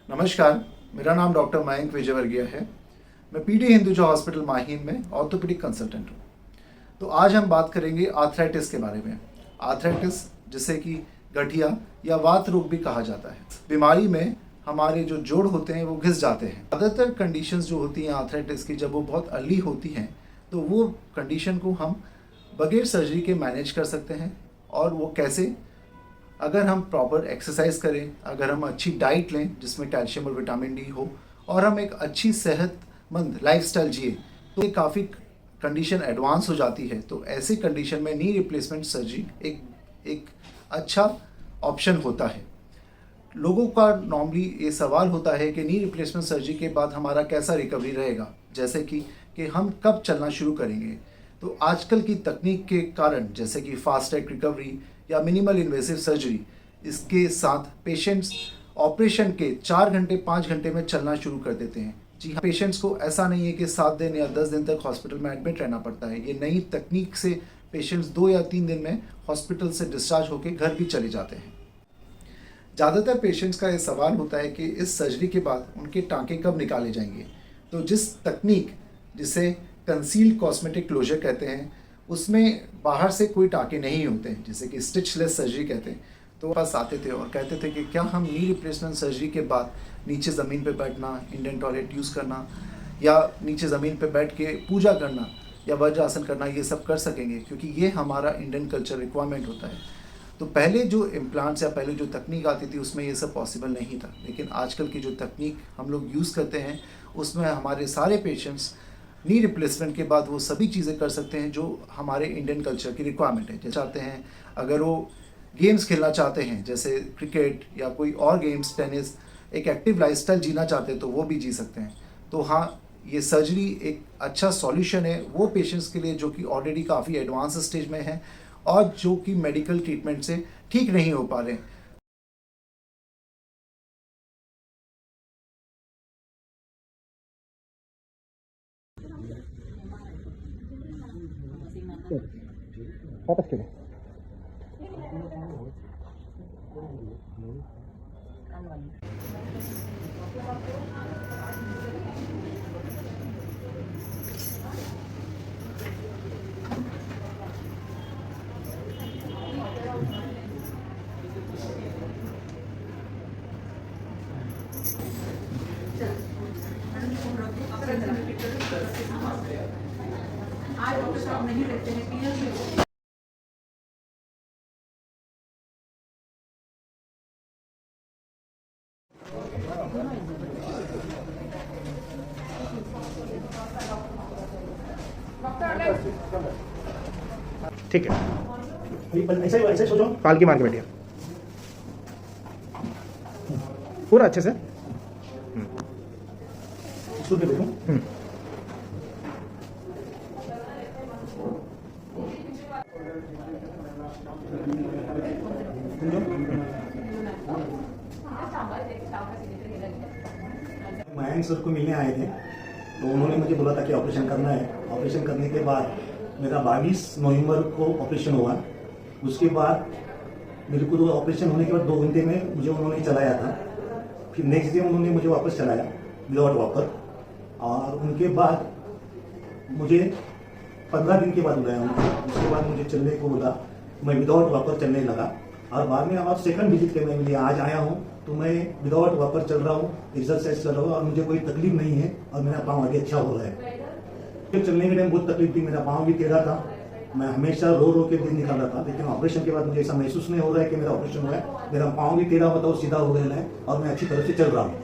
नमस्कार, मेरा नाम डॉक्टर मयंक विजयवर्गीय है। मैं पीडी हिंदुजा हॉस्पिटल माहिम में ऑर्थोपेडिक कंसल्टेंट हूँ। तो आज हम बात करेंगे आर्थराइटिस के बारे में। आर्थराइटिस जिसे कि गठिया या वात रोग भी कहा जाता है। बीमारी में हमारे जो जोड़ होते हैं वो घिस जाते हैं। ज़्यादातर कंडीशंस जो होती हैं आर्थराइटिस की, जब वो बहुत अर्ली होती हैं तो वो कंडीशन को हम बगैर सर्जरी के मैनेज कर सकते हैं। और वो कैसे? अगर हम प्रॉपर एक्सरसाइज करें, अगर हम अच्छी डाइट लें जिसमें कैल्शियम और विटामिन डी हो, और हम एक अच्छी सेहतमंद लाइफस्टाइल जिए, तो ये काफ़ी कंडीशन एडवांस हो जाती है। तो ऐसी कंडीशन में नी रिप्लेसमेंट सर्जरी एक अच्छा ऑप्शन होता है। लोगों का नॉर्मली ये सवाल होता है कि नी रिप्लेसमेंट सर्जरी के बाद हमारा कैसा रिकवरी रहेगा, जैसे कि हम कब चलना शुरू करेंगे। तो आजकल की तकनीक के कारण, जैसे कि फास्ट ट्रैक रिकवरी या मिनिमल इन्वेसिव सर्जरी, इसके साथ पेशेंट्स ऑपरेशन के 4 घंटे 5 घंटे में चलना शुरू कर देते हैं। जी हाँ, पेशेंट्स को ऐसा नहीं है कि 7 दिन या 10 दिन तक हॉस्पिटल में एडमिट रहना पड़ता है। ये नई तकनीक से पेशेंट्स 2 या 3 दिन में हॉस्पिटल से डिस्चार्ज होकर घर भी चले जाते हैं। ज़्यादातर पेशेंट्स का ये सवाल होता है कि इस सर्जरी के बाद उनके टाँके कब निकाले जाएंगे। तो जिस तकनीक जिसे कंसील्ड कॉस्मेटिक क्लोजर कहते हैं, उसमें बाहर से कोई टाँके नहीं होते हैं, जिसे कि स्टिचलेस सर्जरी कहते हैं। तो पास आते थे और कहते थे कि क्या हम नी रिप्लेसमेंट सर्जरी के बाद नीचे ज़मीन पे बैठना, इंडियन टॉयलेट यूज़ करना या नीचे ज़मीन पे बैठ के पूजा करना या वज्रासन करना, ये सब कर सकेंगे, क्योंकि ये हमारा इंडियन कल्चर रिक्वायरमेंट होता है। तो पहले जो इम्प्लांट्स या पहले जो तकनीक आती थी उसमें ये सब पॉसिबल नहीं था। लेकिन आजकल की जो तकनीक हम लोग यूज़ करते हैं उसमें हमारे सारे पेशेंट्स नी रिप्लेसमेंट के बाद वो सभी चीज़ें कर सकते हैं जो हमारे इंडियन कल्चर की रिक्वायरमेंट है। जैसे चाहते हैं, अगर वो गेम्स खेलना चाहते हैं जैसे क्रिकेट या कोई और गेम्स, टेनिस, एक एक्टिव लाइफस्टाइल जीना चाहते हैं तो वो भी जी सकते हैं। तो हाँ, ये सर्जरी एक अच्छा सॉल्यूशन है वो पेशेंट्स के लिए जो कि ऑलरेडी काफ़ी एडवांस स्टेज में हैं और जो कि मेडिकल ट्रीटमेंट से ठीक नहीं हो पा रहे हैं। वापस क्यों आज डॉक्टर साहब नहीं रहते हैं, पीएस ठीक है, ऐसे सोचो, पालकी मार के बैठिए पूरा अच्छे से। सुन के देखो। मयंक सर को मिलने आए थे तो उन्होंने मुझे बोला था कि ऑपरेशन करना है। ऑपरेशन करने के बाद मेरा 22 नवंबर को ऑपरेशन हुआ। उसके बाद मेरे को तो ऑपरेशन होने के बाद 2 घंटे में मुझे उन्होंने चलाया था। फिर नेक्स्ट डे उन्होंने मुझे वापस चलाया विदाउट वॉकर, और उनके बाद मुझे 15 दिन के बाद बुलाया उन्होंने। उसके बाद मुझे चलने को बोला, मैं विदाउट वॉकर चलने लगा। और बाद में अब सेकंड विजिट के मैं आज आया हूँ तो मैं विदाउट वॉकर चल रहा हूँ, एक्सरसाइज कर रहा हूँ और मुझे कोई तकलीफ नहीं है और मेरा पाँव आगे अच्छा हो रहा है। फिर चलने के टाइम बहुत तकलीफ थी, मेरा पाँव भी टेढ़ा था, मैं हमेशा रो रो के दिन निकाल रहा था। लेकिन ऑपरेशन के बाद मुझे ऐसा महसूस नहीं हो रहा है कि मेरा ऑपरेशन हुआ है। मेरा पाँव भी टेढ़ा होता है, सीधा हो गया है और मैं अच्छी तरह से चल रहा हूँ।